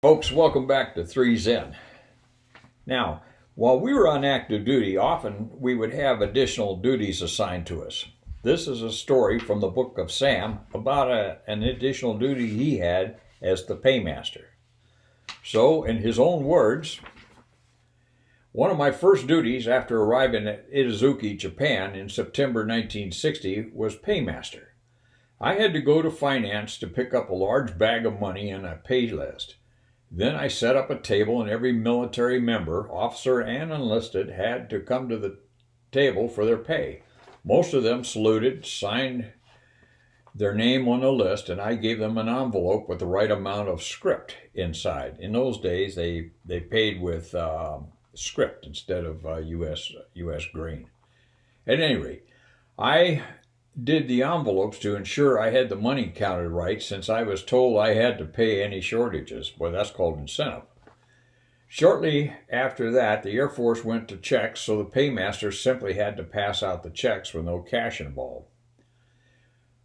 Folks, welcome back to 3 Zen. Now, while we were on active duty, often we would have additional duties assigned to us. This is a story from the book of Sam about an additional duty he had as the paymaster. So, in his own words, one of my first duties after arriving at Itazuki, Japan in September 1960 was paymaster. I had to go to finance to pick up a large bag of money and a pay list. Then I set up a table, and every military member, officer and enlisted, had to come to the table for their pay. Most of them saluted, signed their name on the list, and I gave them an envelope with the right amount of script inside. In those days, they paid with script instead of U.S. grain. At any rate, I did the envelopes to ensure I had the money counted right, since I was told I had to pay any shortages. Boy, that's called incentive. Shortly after that, the Air Force went to checks, so the paymaster simply had to pass out the checks with no cash involved.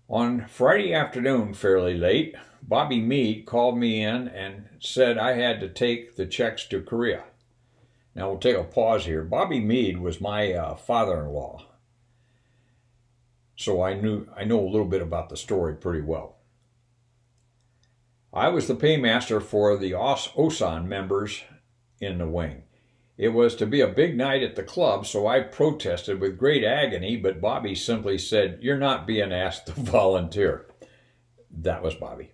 On Friday afternoon, fairly late, Bobby Meade called me in and said I had to take the checks to Korea. Now we'll take a pause here. Bobby Meade was my father-in-law. So I know a little bit about the story pretty well. I was the paymaster for the Osan members in the wing. It was to be a big night at the club, so I protested with great agony, but Bobby simply said, "You're not being asked to volunteer." That was Bobby.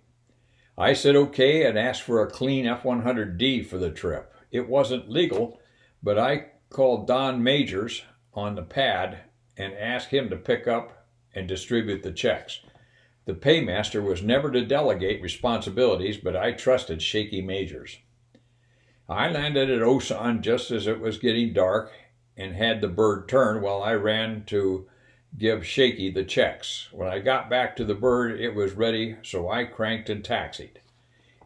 I said okay and asked for a clean F-100D for the trip. It wasn't legal, but I called Don Majors on the pad and asked him to pick up and distribute the checks. The paymaster was never to delegate responsibilities, but I trusted Shaky Majors. I landed at Osan just as it was getting dark and had the bird turn while I ran to give Shaky the checks. When I got back to the bird, it was ready, so I cranked and taxied.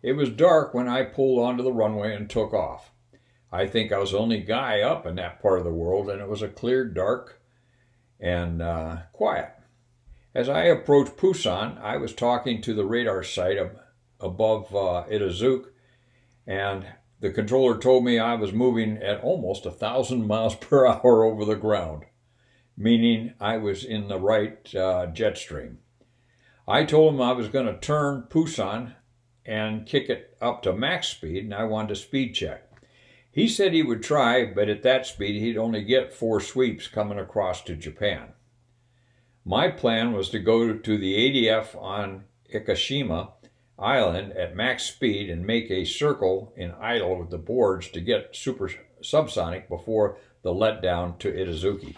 It was dark when I pulled onto the runway and took off. I think I was the only guy up in that part of the world, and it was a clear, dark, and quiet. As I approached Busan, I was talking to the radar site above Itazuki, and the controller told me I was moving at almost 1,000 miles per hour over the ground, meaning I was in the right jet stream. I told him I was going to turn Busan and kick it up to max speed, and I wanted a speed check. He said he would try, but at that speed he'd only get 4 sweeps coming across to Japan. My plan was to go to the ADF on Ikishima Island at max speed and make a circle in idle with the boards to get super subsonic before the letdown to Itazuki.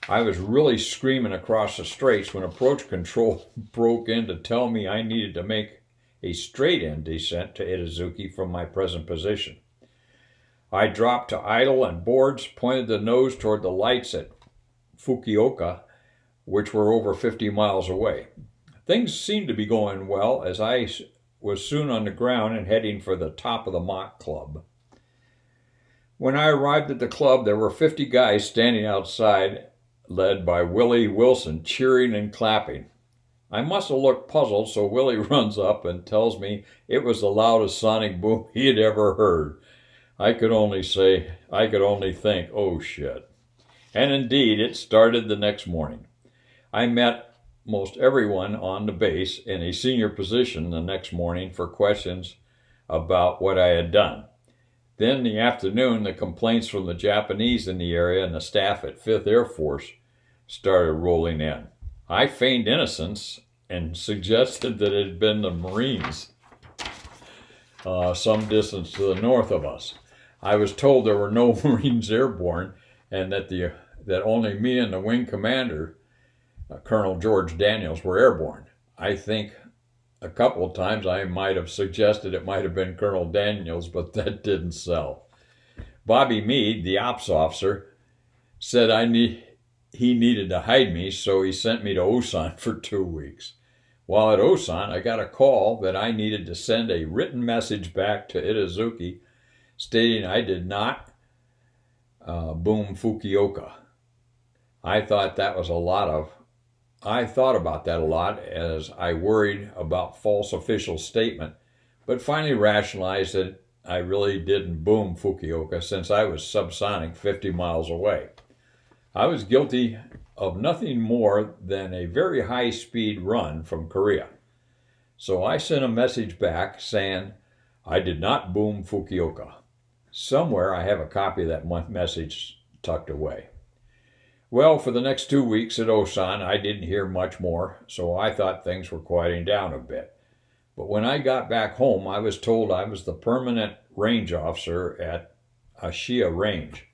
I was really screaming across the straits when approach control broke in to tell me I needed to make a straight-in descent to Itazuki from my present position. I dropped to idle and boards, pointed the nose toward the lights at Fukuoka, which were over 50 miles away. Things seemed to be going well as I was soon on the ground and heading for the top of the Mach Club. When I arrived at the club, there were 50 guys standing outside, led by Willie Wilson, cheering and clapping. I must have looked puzzled, so Willie runs up and tells me it was the loudest sonic boom he had ever heard. I could only think, oh shit. And indeed, it started the next morning. I met most everyone on the base in a senior position the next morning for questions about what I had done. Then in the afternoon, the complaints from the Japanese in the area and the staff at 5th Air Force started rolling in. I feigned innocence and suggested that it had been the Marines some distance to the north of us. I was told there were no Marines airborne and that only me and the wing commander, Colonel George Daniels, were airborne. I think a couple of times I might have suggested it might have been Colonel Daniels, but that didn't sell. Bobby Meade, the ops officer, said he needed to hide me, so he sent me to Osan for 2 weeks. While at Osan, I got a call that I needed to send a written message back to Itazuki stating I did not boom Fukuoka. I thought about that a lot as I worried about false official statement but finally rationalized that I really didn't boom Fukuoka since I was subsonic 50 miles away. I was guilty of nothing more than a very high speed run from Korea. So I sent a message back saying I did not boom Fukuoka. Somewhere I have a copy of that message tucked away. Well, for the next 2 weeks at Osan, I didn't hear much more, so I thought things were quieting down a bit. But when I got back home, I was told I was the permanent range officer at Ashia Range.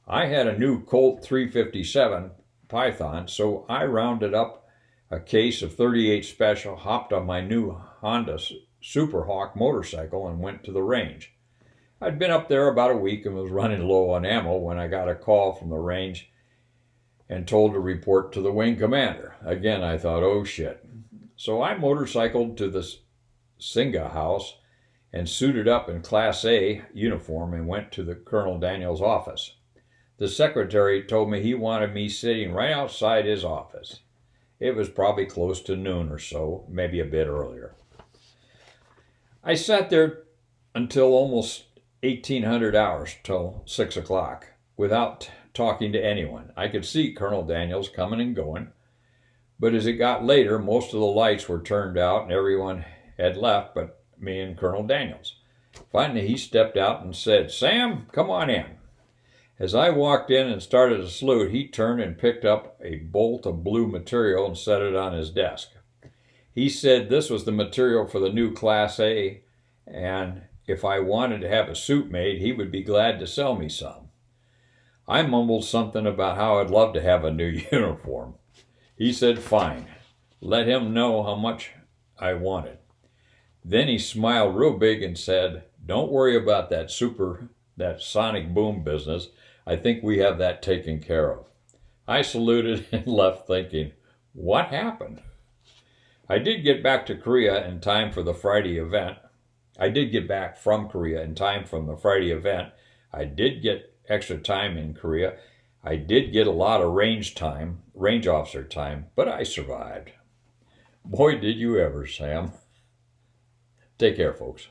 I had a new Colt 357 Python, so I rounded up a case of 38 Special, hopped on my new Honda Super Hawk motorcycle, and went to the range. I'd been up there about a week and was running low on ammo when I got a call from the range and told to report to the wing commander. Again, I thought, oh shit. So I motorcycled to the Singa house and suited up in Class A uniform and went to the Colonel Daniels' office. The secretary told me he wanted me sitting right outside his office. It was probably close to noon or so, maybe a bit earlier. I sat there until almost 1800 hours, till 6 o'clock, without talking to anyone. I could see Colonel Daniels coming and going, but as it got later, most of the lights were turned out and everyone had left but me and Colonel Daniels. Finally, he stepped out and said, "Sam, come on in." As I walked in and started to salute, he turned and picked up a bolt of blue material and set it on his desk. He said this was the material for the new Class A, and if I wanted to have a suit made, he would be glad to sell me some. I mumbled something about how I'd love to have a new uniform. He said, fine. Let him know how much I wanted. Then he smiled real big and said, don't worry about that sonic boom business. I think we have that taken care of. I saluted and left thinking, what happened? I did get back to Korea in time for the Friday event. I did get back from Korea in time from the Friday event. I did get extra time in Korea. I did get a lot of range officer time, but I survived. Boy, did you ever, Sam. Take care, folks.